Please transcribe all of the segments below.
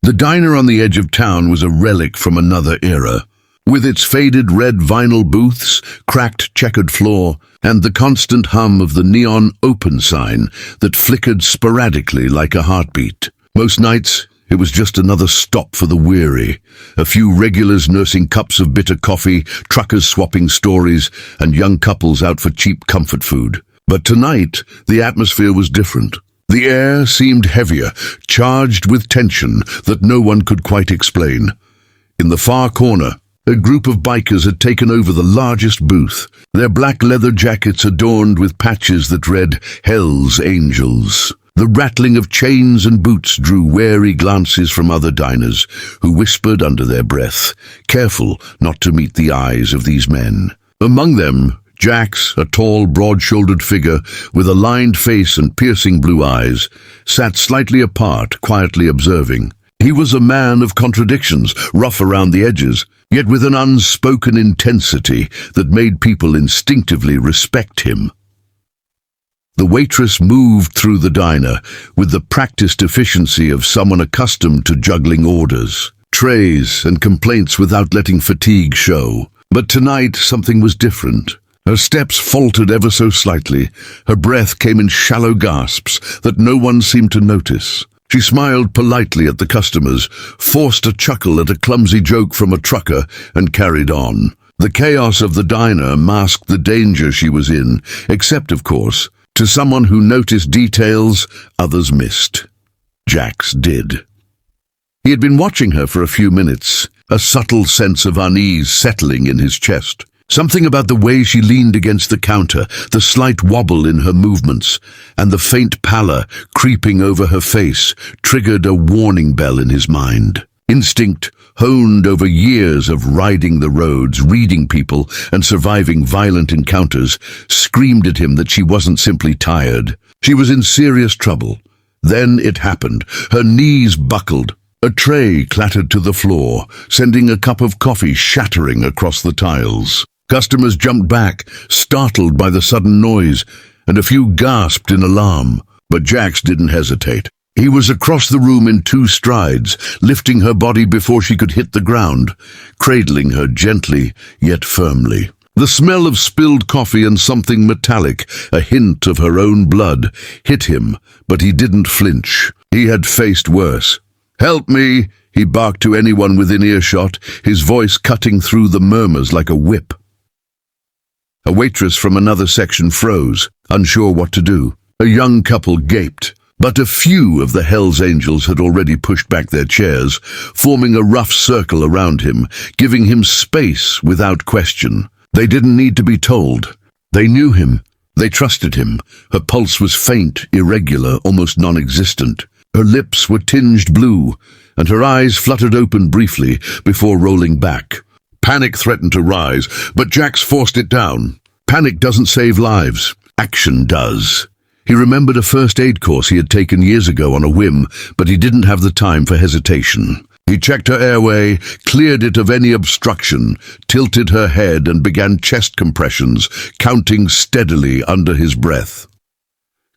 The diner on the edge of town was a relic from another era, with its faded red vinyl booths, cracked checkered floor, and the constant hum of the neon open sign that flickered sporadically like a heartbeat. Most nights, it was just another stop for the weary, a few regulars nursing cups of bitter coffee, truckers swapping stories, and young couples out for cheap comfort food. But tonight, the atmosphere was different. The air seemed heavier, charged with tension that no one could quite explain. In the far corner, a group of bikers had taken over the largest booth, their black leather jackets adorned with patches that read "Hell's Angels." The rattling of chains and boots drew wary glances from other diners, who whispered under their breath, careful not to meet the eyes of these men. Among them, Jax, a tall, broad-shouldered figure with a lined face and piercing blue eyes, sat slightly apart, quietly observing. He was a man of contradictions, rough around the edges, yet with an unspoken intensity that made people instinctively respect him. The waitress moved through the diner with the practiced efficiency of someone accustomed to juggling orders, trays, and complaints without letting fatigue show. But tonight something was different. Her steps faltered ever so slightly. Her breath came in shallow gasps that no one seemed to notice. She smiled politely at the customers, forced a chuckle at a clumsy joke from a trucker, and carried on. The chaos of the diner masked the danger she was in, except, of course, to someone who noticed details others missed. Jax did. He had been watching her for a few minutes, a subtle sense of unease settling in his chest. Something about the way she leaned against the counter, the slight wobble in her movements, and the faint pallor creeping over her face triggered a warning bell in his mind. Instinct, honed over years of riding the roads, reading people, and surviving violent encounters, screamed at him that she wasn't simply tired. She was in serious trouble. Then it happened. Her knees buckled. A tray clattered to the floor, sending a cup of coffee shattering across the tiles. Customers jumped back, startled by the sudden noise, and a few gasped in alarm. But Jax didn't hesitate. He was across the room in 2 strides, lifting her body before she could hit the ground, cradling her gently yet firmly. The smell of spilled coffee and something metallic, a hint of her own blood, hit him, but he didn't flinch. He had faced worse. "Help me!" he barked to anyone within earshot, his voice cutting through the murmurs like a whip. A waitress from another section froze, unsure what to do. A young couple gaped, but a few of the Hell's Angels had already pushed back their chairs, forming a rough circle around him, giving him space without question. They didn't need to be told. They knew him. They trusted him. Her pulse was faint, irregular, almost non-existent. Her lips were tinged blue, and her eyes fluttered open briefly before rolling back. Panic threatened to rise, but Jax forced it down. Panic doesn't save lives. Action does. He remembered a first aid course he had taken years ago on a whim, but he didn't have the time for hesitation. He checked her airway, cleared it of any obstruction, tilted her head and began chest compressions, counting steadily under his breath.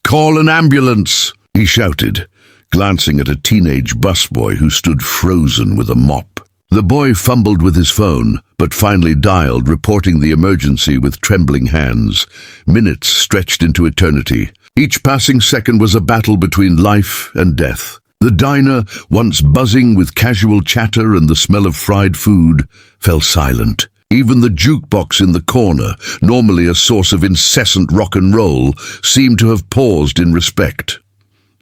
"Call an ambulance!" he shouted, glancing at a teenage busboy who stood frozen with a mop. The boy fumbled with his phone, but finally dialed, reporting the emergency with trembling hands. Minutes stretched into eternity. Each passing second was a battle between life and death. The diner, once buzzing with casual chatter and the smell of fried food, fell silent. Even the jukebox in the corner, normally a source of incessant rock and roll, seemed to have paused in respect.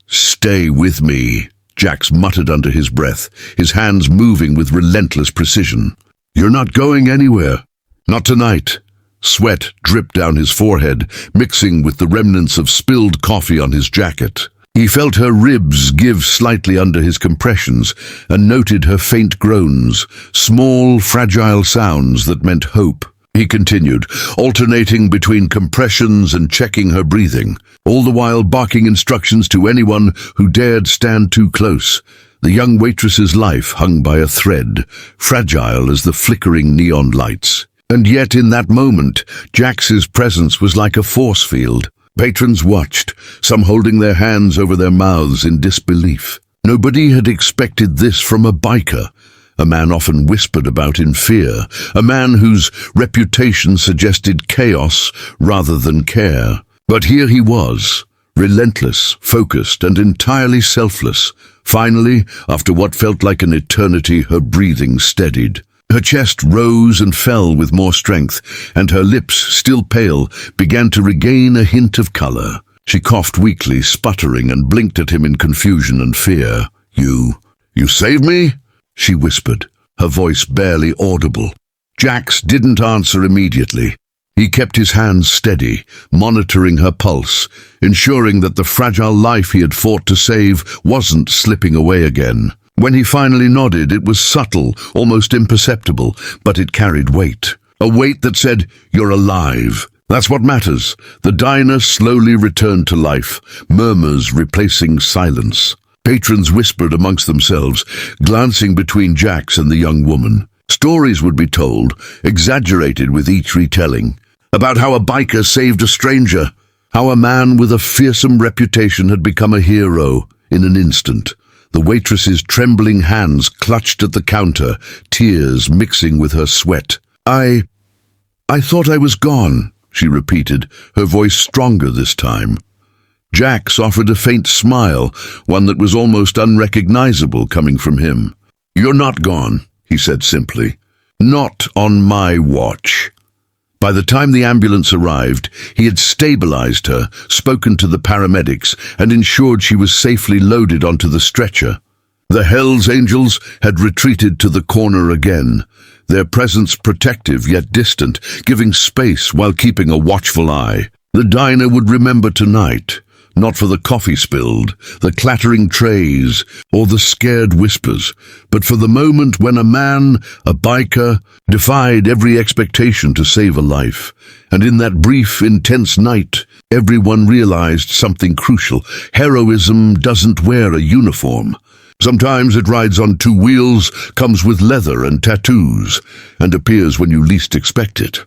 "Stay with me," Jax muttered under his breath, his hands moving with relentless precision. "You're not going anywhere. Not tonight." Sweat dripped down his forehead, mixing with the remnants of spilled coffee on his jacket. He felt her ribs give slightly under his compressions and noted her faint groans, small, fragile sounds that meant hope. He continued, alternating between compressions and checking her breathing, all the while barking instructions to anyone who dared stand too close. The young waitress's life hung by a thread, fragile as the flickering neon lights. And yet in that moment, Jax's presence was like a force field. Patrons watched, some holding their hands over their mouths in disbelief. Nobody had expected this from a biker, a man often whispered about in fear, a man whose reputation suggested chaos rather than care. But here he was, relentless, focused, and entirely selfless. Finally, after what felt like an eternity, her breathing steadied. Her chest rose and fell with more strength, and her lips, still pale, began to regain a hint of color. She coughed weakly, sputtering, and blinked at him in confusion and fear. You saved me?" she whispered, her voice barely audible. Jax didn't answer immediately. He kept his hands steady, monitoring her pulse, ensuring that the fragile life he had fought to save wasn't slipping away again. When he finally nodded, it was subtle, almost imperceptible, but it carried weight. A weight that said, "You're alive. That's what matters." The diner slowly returned to life, murmurs replacing silence. Patrons whispered amongst themselves, glancing between Jax and the young woman. Stories would be told, exaggerated with each retelling, about how a biker saved a stranger, how a man with a fearsome reputation had become a hero in an instant. The waitress's trembling hands clutched at the counter, tears mixing with her sweat. I thought I was gone," she repeated, her voice stronger this time. Jax offered a faint smile, one that was almost unrecognizable coming from him. "You're not gone," he said simply. "Not on my watch." By the time the ambulance arrived, he had stabilized her, spoken to the paramedics, and ensured she was safely loaded onto the stretcher. The Hells Angels had retreated to the corner again, their presence protective yet distant, giving space while keeping a watchful eye. The diner would remember tonight, not for the coffee spilled, the clattering trays, or the scared whispers, but for the moment when a man, a biker, defied every expectation to save a life. And in that brief, intense night, everyone realized something crucial. Heroism doesn't wear a uniform. Sometimes it rides on two wheels, comes with leather and tattoos, and appears when you least expect it.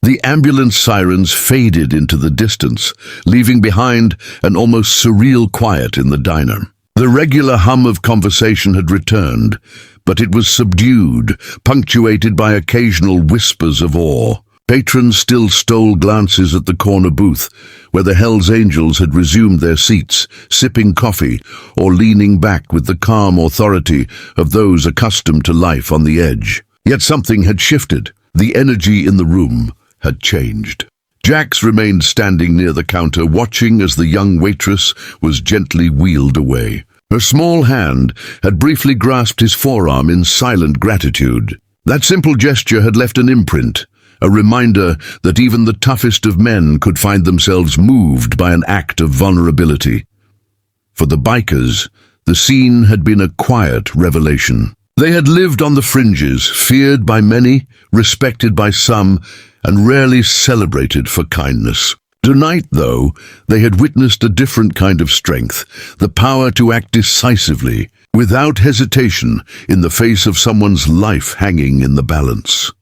The ambulance sirens faded into the distance, leaving behind an almost surreal quiet in the diner. The regular hum of conversation had returned, but it was subdued, punctuated by occasional whispers of awe. Patrons still stole glances at the corner booth, where the Hells Angels had resumed their seats, sipping coffee or leaning back with the calm authority of those accustomed to life on the edge. Yet something had shifted. The energy in the room had changed. Jax remained standing near the counter, watching as the young waitress was gently wheeled away. Her small hand had briefly grasped his forearm in silent gratitude. That simple gesture had left an imprint, a reminder that even the toughest of men could find themselves moved by an act of vulnerability. For the bikers, the scene had been a quiet revelation. They had lived on the fringes, feared by many, respected by some, and rarely celebrated for kindness. Tonight, though, they had witnessed a different kind of strength, the power to act decisively, without hesitation, in the face of someone's life hanging in the balance.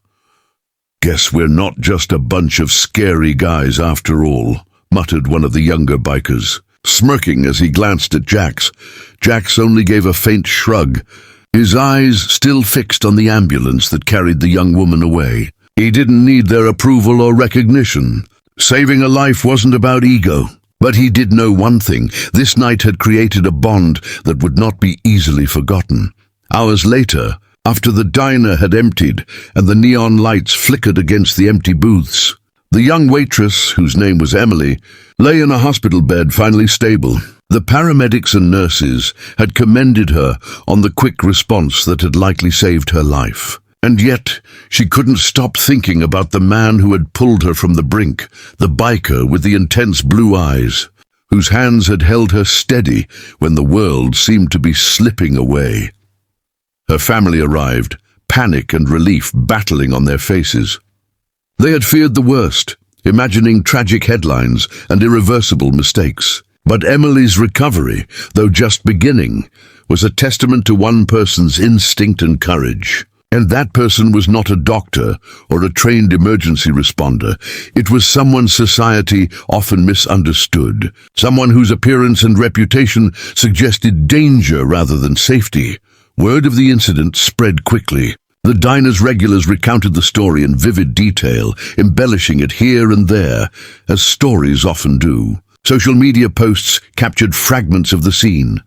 "Guess we're not just a bunch of scary guys after all," muttered one of the younger bikers. Smirking as he glanced at Jax, Jax only gave a faint shrug, his eyes still fixed on the ambulance that carried the young woman away. He didn't need their approval or recognition. Saving a life wasn't about ego. But he did know one thing: this night had created a bond that would not be easily forgotten. Hours later, after the diner had emptied and the neon lights flickered against the empty booths, the young waitress, whose name was Emily, lay in a hospital bed, finally stable. The paramedics and nurses had commended her on the quick response that had likely saved her life. And yet, she couldn't stop thinking about the man who had pulled her from the brink, the biker with the intense blue eyes, whose hands had held her steady when the world seemed to be slipping away. Her family arrived, panic and relief battling on their faces. They had feared the worst, imagining tragic headlines and irreversible mistakes. But Emily's recovery, though just beginning, was a testament to one person's instinct and courage. And that person was not a doctor or a trained emergency responder. It was someone society often misunderstood, someone whose appearance and reputation suggested danger rather than safety. Word of the incident spread quickly. The diner's regulars recounted the story in vivid detail, embellishing it here and there, as stories often do. Social media posts captured fragments of the scene.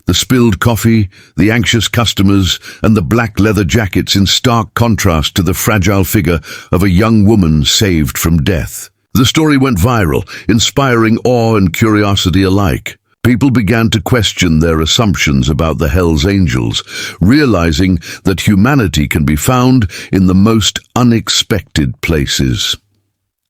The spilled coffee, the anxious customers, and the black leather jackets in stark contrast to the fragile figure of a young woman saved from death. The story went viral, inspiring awe and curiosity alike. People began to question their assumptions about the Hells Angels, realizing that humanity can be found in the most unexpected places.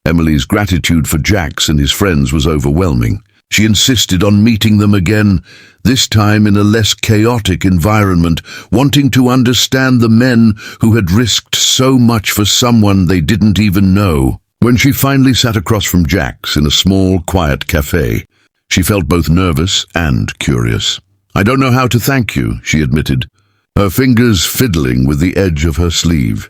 Emily's gratitude for Jax and his friends was overwhelming. She insisted on meeting them again, this time in a less chaotic environment, wanting to understand the men who had risked so much for someone they didn't even know. When she finally sat across from Jax in a small, quiet cafe, she felt both nervous and curious. "I don't know how to thank you," she admitted, her fingers fiddling with the edge of her sleeve.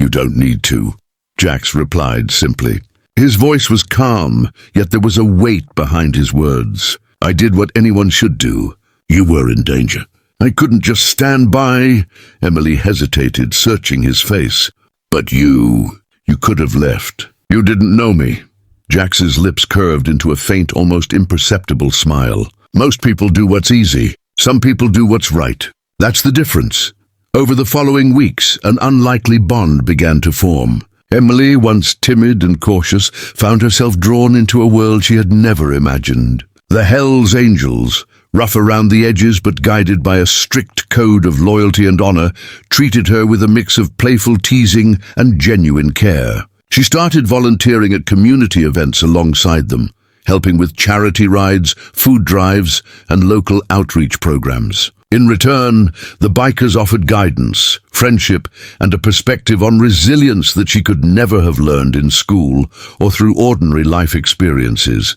"You don't need to," Jax replied simply. His voice was calm, yet there was a weight behind his words. "I did what anyone should do. You were in danger. I couldn't just stand by." Emily hesitated, searching his face. "But you could have left. You didn't know me." Jax's lips curved into a faint, almost imperceptible smile. "Most people do what's easy. Some people do what's right. That's the difference." Over the following weeks, an unlikely bond began to form. Emily, once timid and cautious, found herself drawn into a world she had never imagined. The Hells Angels, rough around the edges but guided by a strict code of loyalty and honor, treated her with a mix of playful teasing and genuine care. She started volunteering at community events alongside them, helping with charity rides, food drives, and local outreach programs. In return, the bikers offered guidance, friendship, and a perspective on resilience that she could never have learned in school or through ordinary life experiences.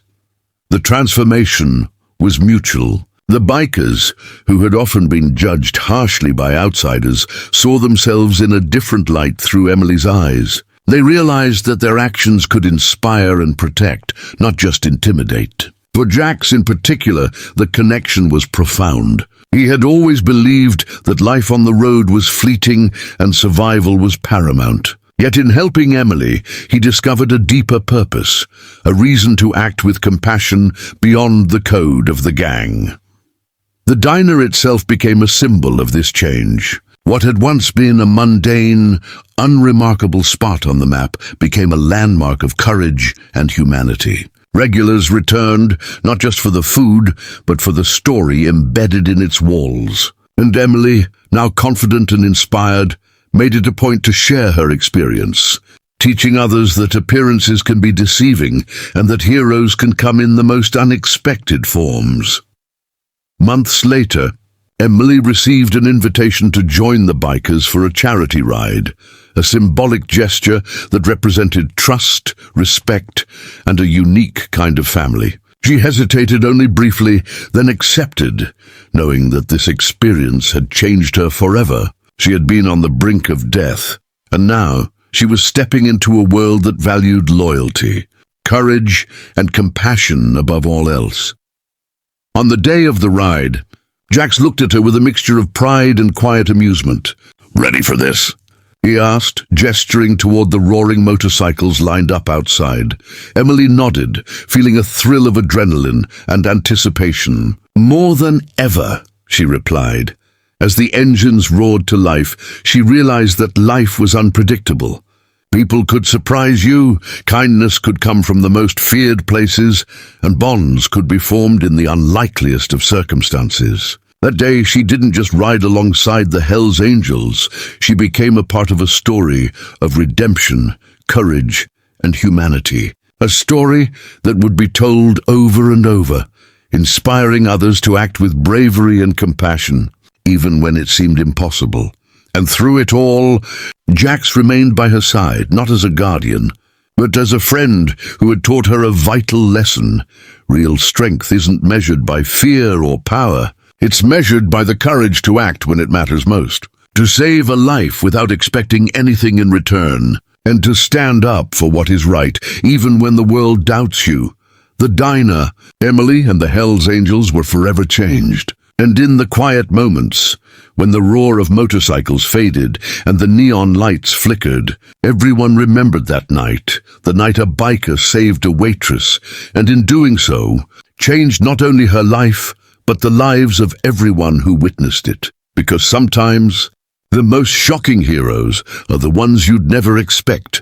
The transformation was mutual. The bikers, who had often been judged harshly by outsiders, saw themselves in a different light through Emily's eyes. They realized that their actions could inspire and protect, not just intimidate. For Jax in particular, the connection was profound. He had always believed that life on the road was fleeting and survival was paramount. Yet in helping Emily, he discovered a deeper purpose, a reason to act with compassion beyond the code of the gang. The diner itself became a symbol of this change. What had once been a mundane, unremarkable spot on the map became a landmark of courage and humanity. Regulars returned, not just for the food, but for the story embedded in its walls. And Emily, now confident and inspired, made it a point to share her experience, teaching others that appearances can be deceiving and that heroes can come in the most unexpected forms. Months later, Emily received an invitation to join the bikers for a charity ride, a symbolic gesture that represented trust, respect, and a unique kind of family. She hesitated only briefly, then accepted, knowing that this experience had changed her forever. She had been on the brink of death, and now she was stepping into a world that valued loyalty, courage, and compassion above all else. On the day of the ride, Jax looked at her with a mixture of pride and quiet amusement. "Ready for this?" he asked, gesturing toward the roaring motorcycles lined up outside. Emily nodded, feeling a thrill of adrenaline and anticipation. "More than ever," she replied. As the engines roared to life, she realized that life was unpredictable. People could surprise you, kindness could come from the most feared places, and bonds could be formed in the unlikeliest of circumstances. That day, she didn't just ride alongside the Hells Angels. She became a part of a story of redemption, courage, and humanity. A story that would be told over and over, inspiring others to act with bravery and compassion, even when it seemed impossible. And through it all, Jax remained by her side, not as a guardian, but as a friend who had taught her a vital lesson. Real strength isn't measured by fear or power. It's measured by the courage to act when it matters most. to save a life without expecting anything in return, and to stand up for what is right, even when the world doubts you. The diner, Emily and the Hells Angels were forever changed. And in the quiet moments, when the roar of motorcycles faded and the neon lights flickered, everyone remembered that night, the night a biker saved a waitress, and in doing so, changed not only her life, but the lives of everyone who witnessed it. Because sometimes, the most shocking heroes are the ones you'd never expect.